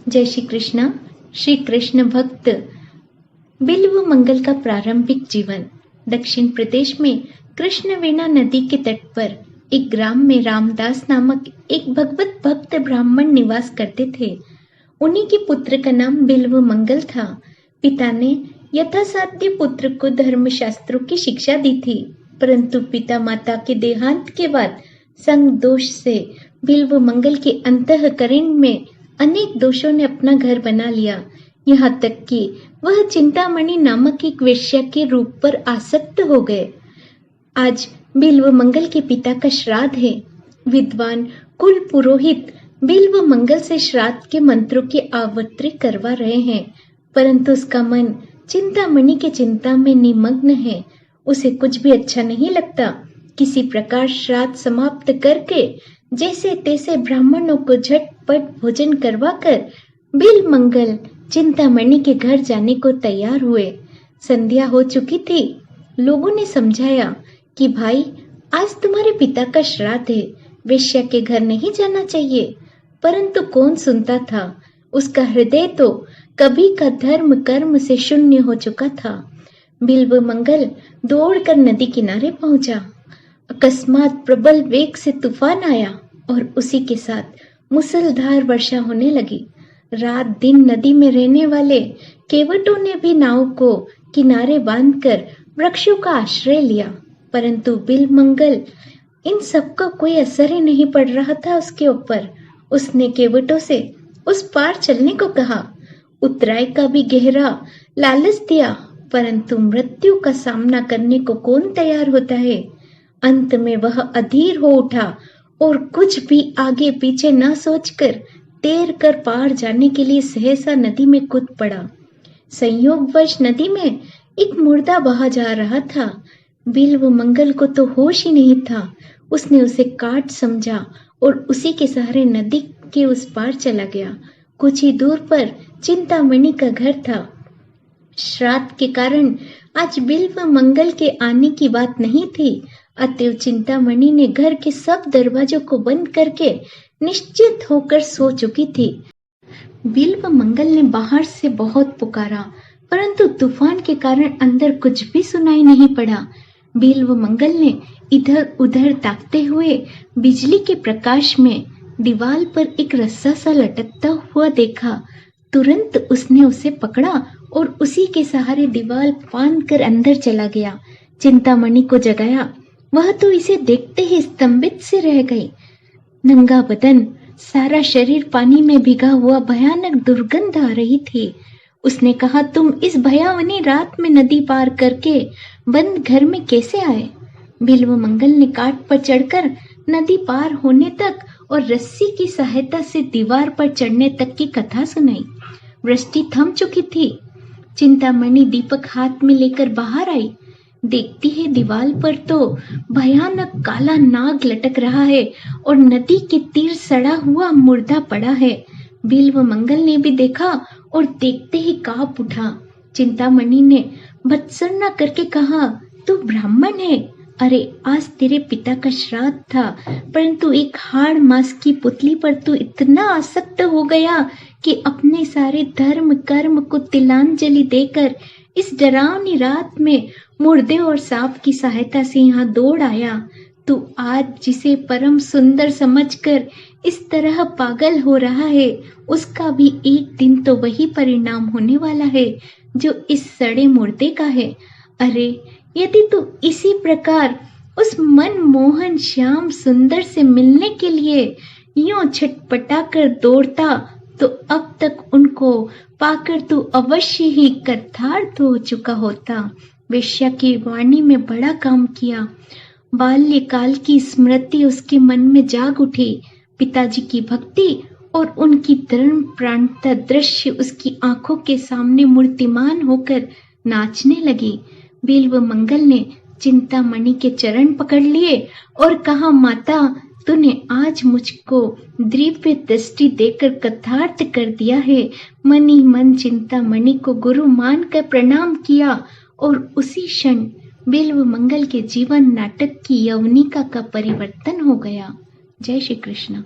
जय श्री कृष्णा। श्री कृष्ण भक्त बिल्व मंगल का प्रारंभिक जीवन। दक्षिण प्रदेश में कृष्णवेणा नदी के तट पर एक ग्राम में रामदास नामक एक भगवत भक्त ब्राह्मण निवास करते थे। उन्हीं के पुत्र का नाम बिल्व मंगल था। पिता ने यथासाध्य पुत्र को धर्मशास्त्रों की शिक्षा दी थी, परंतु पिता माता के देहांत के बाद संग दोष से बिल्व मंगल के अंतःकरण में अनेक दोषों ने अपना घर बना लिया। यहाँ तक कि वह चिंतामणि नामक एक वेश्या के रूप पर आसक्त हो गए। आज बिल्व मंगल के पिता का श्राद्ध है। विद्वान कुल पुरोहित बिल्व मंगल से श्राद्ध के मंत्रों की आवृत्ति करवा रहे हैं, परंतु उसका मन चिंतामणि के चिंता में निमग्न है। उसे कुछ भी अच्छा नहीं लगता। किसी प्रकार श्राद्ध समाप्त करके जैसे तैसे ब्राह्मणों को झटपट भोजन करवाकर बिल्व मंगल चिंतामणि के घर जाने को तैयार हुए। संध्या हो चुकी थी। लोगों ने समझाया कि भाई, आज तुम्हारे पिता का श्राद्ध है, वेश्या के घर नहीं जाना चाहिए, परंतु कौन सुनता था। उसका हृदय तो कभी का धर्म कर्म से शून्य हो चुका था। बिल्व मंगल दौड़कर नदी किनारे पहुंचा। अकस्मात प्रबल वेग से तूफान आया और उसी के साथ मूसलधार वर्षा होने लगी। रात दिन नदी में रहने वाले केवटों ने भी नाव को किनारे बांधकर वृक्षों का आश्रय लिया, परंतु बिल्व मंगल इन सबका कोई असर ही नहीं पड़ रहा था उसके ऊपर। उसने केवटों से उस पार चलने को कहा, उतराई का भी गहरा लालच दिया, परंतु मृत्यु का सामना करने को कौन तैयार होता है। अंत में वह अधीर हो उठा और कुछ भी आगे पीछे न सोचकर तैर कर पार जाने के लिए सहसा नदी में कूद पड़ा। संयोगवश नदी में एक मुर्दा बहा जा रहा था। बिल्व मंगल को तो होश ही नहीं था। उसने उसे काट समझा और उसी के सहारे नदी के उस पार चला गया। कुछ ही दूर पर चिंतामणि का घर था। श्राद्ध के कारण आज बिल्व मंगल के आने की बात नहीं थी, अतएव चिंतामणि ने घर के सब दरवाजों को बंद करके निश्चित होकर सो चुकी थी। बिल्व मंगल ने बाहर से बहुत पुकारा, परंतु तूफान के कारण अंदर कुछ भी सुनाई नहीं पड़ा। बिल्व मंगल ने इधर उधर ताकते हुए बिजली के प्रकाश में दीवार पर एक रस्सा सा लटकता हुआ देखा। तुरंत उसने उसे पकड़ा और उसी के सहारे दीवार फांद कर अंदर चला गया। चिंतामणि को जगाया। वह तो इसे देखते ही स्तंभित से रह गई। नंगा बदन, सारा शरीर पानी में भिगा हुआ भयानक दुर्गंध आ रही थी। उसने कहा, तुम इस भयावनी रात में नदी पार करके बंद घर में कैसे आए। बिल्व मंगल ने काट पर चढ़कर नदी पार होने तक और रस्सी की सहायता से दीवार पर चढ़ने तक की कथा सुनाई। वृष्टि थम चुकी थी। चिंतामणि दीपक हाथ में लेकर बाहर आई। देखती है दीवार पर तो भयानक काला नाग लटक रहा है और नदी के तीर सड़ा हुआ मुर्दा पड़ा है। बिल्व मंगल ने भी देखा और देखते ही कांप उठा। चिंतामणि ने भत्सना करके कहा, तू ब्राह्मण है। अरे, आज तेरे पिता का श्राद्ध था, परंतु एक हाड़ मांस की पुतली पर तू इतना आसक्त हो गया कि अपने सारे धर्म कर्म को तिलांजलि देकर इस डरावनी रात में मुर्दे और सांप की सहायता से यहाँ दौड़ आया। तू आज जिसे परम सुंदर समझकर इस तरह पागल हो रहा है, उसका भी एक दिन तो वही परिणाम होने वाला है जो इस सड़े मुर्दे का है। अरे, यदि तू इसी प्रकार उस मनमोहन श्याम सुंदर से मिलने के लिए यूं छटपटा कर दौड़ता, तो अब तक उनको पाकर तू अवश्य ही कृतार्थ हो चुका होता। वेश्या की वाणी में बड़ा काम किया। बाल्यकाल की स्मृति उसके मन में जाग उठी। पिताजी की भक्ति और उनकी धर्म प्राणता दृश्य उसकी आंखों के सामने मूर्तिमान होकर नाचने लगी। बिल्व मंगल ने चिंतामणि के चरण पकड़ लिए और कहा, माता, तूने आज मुझको दिव्य दृष्टि देकर कृतार्थ कर दिया है। मन ही मन चिंतामणि को गुरु मानकर प्रणाम किया और उसी क्षण बिल्व मंगल के जीवन नाटक की यवनिका का परिवर्तन हो गया। जय श्री कृष्ण।